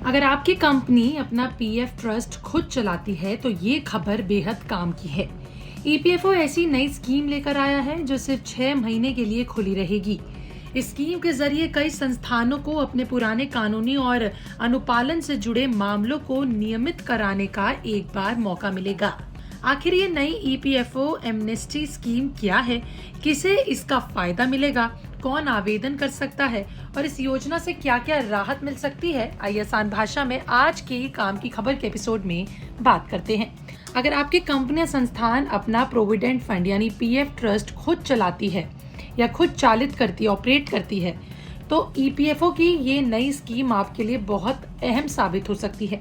अगर आपकी कंपनी अपना पीएफ ट्रस्ट खुद चलाती है तो ये खबर बेहद काम की है। ईपीएफओ ऐसी नई स्कीम लेकर आया है जो सिर्फ 6 महीने के लिए खुली रहेगी। इस स्कीम के जरिए कई संस्थानों को अपने पुराने कानूनी और अनुपालन से जुड़े मामलों को नियमित कराने का एक बार मौका मिलेगा। आखिर ये नई ईपीएफओ एमनेस्टी स्कीम क्या है, किसे इसका फायदा मिलेगा, कौन आवेदन कर सकता है और इस योजना से क्या क्या राहत मिल सकती है, आइए आसान भाषा में आज के काम की खबर के एपिसोड में बात करते हैं। अगर आपकी कंपनी या संस्थान अपना प्रोविडेंट फंड यानी पीएफ ट्रस्ट खुद चलाती है या खुद चालित करती है, ऑपरेट करती है, तो ईपीएफओ की ये नई स्कीम आपके लिए बहुत अहम साबित हो सकती है।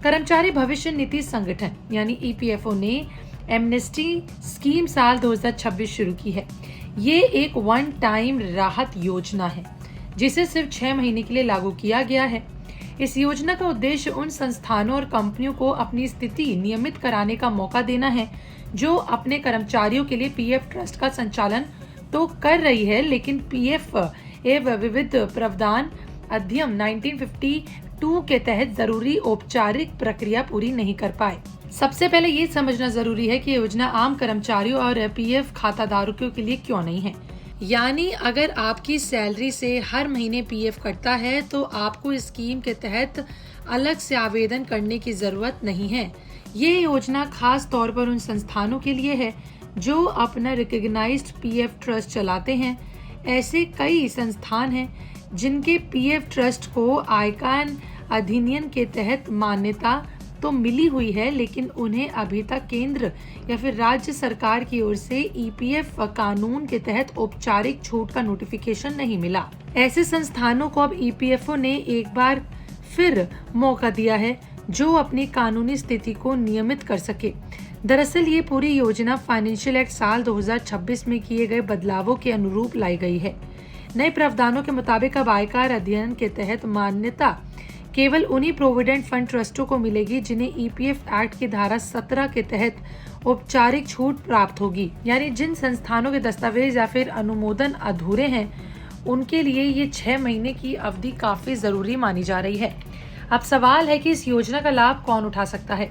कर्मचारी भविष्य निधि संगठन यानी ईपीएफओ ने एमनेस्टी स्कीम साल 2026 शुरू की है। ये एक वन टाइम राहत योजना है जिसे सिर्फ 6 महीने के लिए लागू किया गया है। इस योजना का उद्देश्य उन संस्थानों और कंपनियों को अपनी स्थिति नियमित कराने का मौका देना है जो अपने कर्मचारियों के लिए पीएफ ट्रस्ट का संचालन तो कर रही है, लेकिन पीएफ एवं विविध प्रावधान अधिनियम 1952 के तहत जरूरी औपचारिक प्रक्रिया पूरी नहीं कर पाए। सबसे पहले ये समझना जरूरी है कि योजना आम कर्मचारियों और पीएफ खाताधारकों के लिए क्यों नहीं है। यानी अगर आपकी सैलरी से हर महीने पीएफ कटता है तो आपको इस स्कीम के तहत अलग से आवेदन करने की जरूरत नहीं है। ये योजना खास तौर पर उन संस्थानों के लिए है जो अपना रिकॉग्नाइज्ड पीएफ ट्रस्ट चलाते हैं। ऐसे कई संस्थान हैं जिनके पीएफ ट्रस्ट को आयकर अधिनियम के तहत मान्यता तो मिली हुई है, लेकिन उन्हें अभी तक केंद्र या फिर राज्य सरकार की ओर से ईपीएफ कानून के तहत औपचारिक छूट का नोटिफिकेशन नहीं मिला। ऐसे संस्थानों को अब ईपीएफओ ने एक बार फिर मौका दिया है जो अपनी कानूनी स्थिति को नियमित कर सके। दरअसल ये पूरी योजना फाइनेंशियल एक्ट साल 2026 में किए गए बदलावों के अनुरूप लाई गई है। नए प्रावधानों के मुताबिक अब आयकर अधिनियम के तहत मान्यता केवल उन्हीं प्रोविडेंट फंड ट्रस्टों को मिलेगी जिन्हें ईपीएफ एक्ट की धारा 17 के तहत औपचारिक छूट प्राप्त होगी। यानी जिन संस्थानों के दस्तावेज या फिर अनुमोदन अधूरे हैं उनके लिए ये 6 महीने की अवधि काफी जरूरी मानी जा रही है। अब सवाल है कि इस योजना का लाभ कौन उठा सकता है।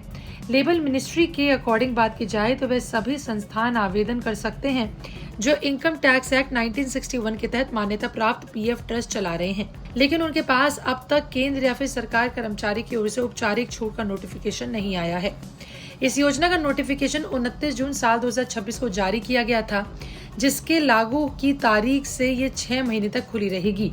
लेबर मिनिस्ट्री के अकॉर्डिंग बात की जाए तो वे सभी संस्थान आवेदन कर सकते हैं जो इनकम टैक्स एक्ट 1961 के तहत मान्यता प्राप्त पीएफ ट्रस्ट चला रहे हैं, लेकिन उनके पास अब तक केंद्र या फिर सरकार कर्मचारी की ओर से औपचारिक छूट का नोटिफिकेशन नहीं आया है। इस योजना का नोटिफिकेशन 29 जून साल 2026 को जारी किया गया था, जिसके लागू की तारीख से ये 6 महीने तक खुली रहेगी।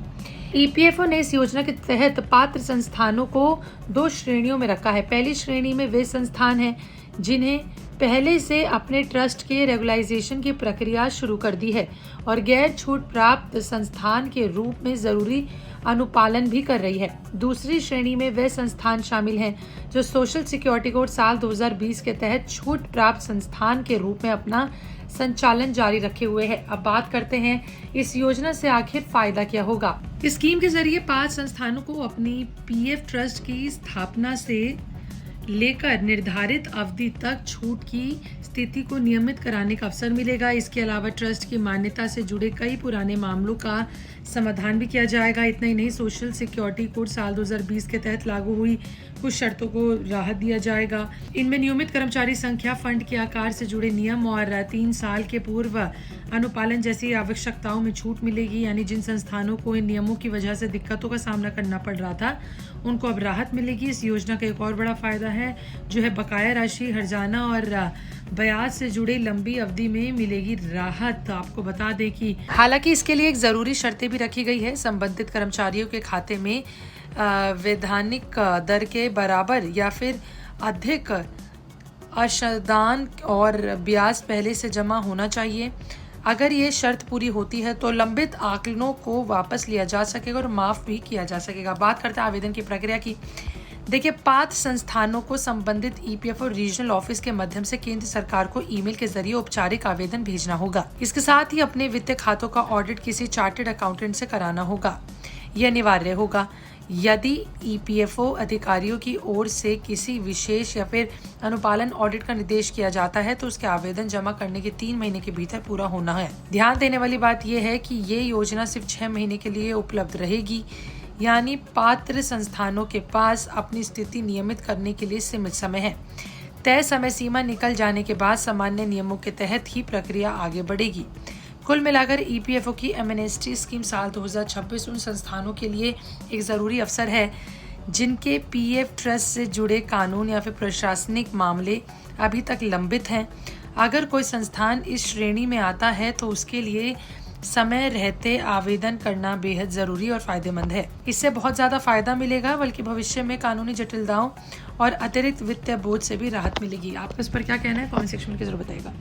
ईपीएफओ ने इस योजना के तहत पात्र संस्थानों को 2 श्रेणियों में रखा है। पहली श्रेणी में वे संस्थान हैं जिन्हें पहले से अपने ट्रस्ट के रेगुलाइजेशन की प्रक्रिया शुरू कर दी है और गैर छूट प्राप्त संस्थान के रूप में जरूरी अनुपालन भी कर रही है। दूसरी श्रेणी में वे संस्थान शामिल हैं जो सोशल सिक्योरिटी कोड साल 2020 के तहत छूट प्राप्त संस्थान के रूप में अपना संचालन जारी रखे हुए हैं। अब बात करते हैं इस योजना से आखिर फायदा क्या होगा। इस स्कीम के जरिए 5 संस्थानों को अपनी पीएफ ट्रस्ट की स्थापना से लेकर निर्धारित अवधि तक छूट की स्थिति को नियमित कराने का अवसर मिलेगा। इसके अलावा ट्रस्ट की मान्यता से जुड़े कई पुराने मामलों का समाधान भी किया जाएगा। इतना ही नहीं, सोशल सिक्योरिटी कोड साल 2020 के तहत लागू हुई कुछ शर्तों को राहत दिया जाएगा। इनमें नियमित कर्मचारी संख्या, फंड के आकार से जुड़े नियम और 3 साल के पूर्व अनुपालन जैसी आवश्यकताओं में छूट मिलेगी। यानी जिन संस्थानों को इन नियमों की वजह से दिक्कतों का सामना करना पड़ रहा था उनको अब राहत मिलेगी। इस योजना का एक और बड़ा फायदा है जो है बकाया राशि, हर्जाना और ब्याज से जुड़े लंबी अवधि में मिलेगी राहत। आपको बता दें कि हालांकि इसके लिए एक जरूरी शर्तें भी रखी गई है। संबंधित कर्मचारियों के खाते में वैधानिक दर के बराबर या फिर अधिक अंशदान और ब्याज पहले से जमा होना चाहिए। अगर ये शर्त पूरी होती है तो लंबित आकलनों को वापस लिया जा सकेगा और माफ भी किया जा सकेगा। बात करते हैं आवेदन की प्रक्रिया की। देखिए, पात्र संस्थानों को संबंधित ईपीएफओ रीजनल ऑफिस के माध्यम से केंद्र सरकार को ईमेल के जरिए औपचारिक आवेदन भेजना होगा। इसके साथ ही अपने वित्तीय खातों का ऑडिट किसी चार्टर्ड अकाउंटेंट से कराना होगा। यह अनिवार्य होगा। यदि ईपीएफओ अधिकारियों की ओर से किसी विशेष या फिर अनुपालन ऑडिट का निर्देश किया जाता है तो उसके आवेदन जमा करने के 3 महीने के भीतर पूरा होना है। ध्यान देने वाली बात यह है कि ये योजना सिर्फ 6 महीने के लिए उपलब्ध रहेगी। यानी पात्र संस्थानों के पास अपनी स्थिति नियमित करने के लिए सीमित समय है। तय समय सीमा निकल जाने के बाद सामान्य नियमों के तहत ही प्रक्रिया आगे बढ़ेगी। कुल मिलाकर ईपीएफओ की एमनेस्टी स्कीम साल 2026 उन संस्थानों के लिए एक ज़रूरी अवसर है जिनके पीएफ ट्रस्ट से जुड़े कानून या फिर प्रशासनिक मामले अभी तक लंबित हैं। अगर कोई संस्थान इस श्रेणी में आता है तो उसके लिए समय रहते आवेदन करना बेहद ज़रूरी और फ़ायदेमंद है। इससे बहुत ज़्यादा फ़ायदा मिलेगा, बल्कि भविष्य में कानूनी जटिलताओं और अतिरिक्त वित्तीय बोझ से भी राहत मिलेगी। आपको इस पर क्या कहना है? कमेंट सेक्शन में ज़रूर बताइएगा।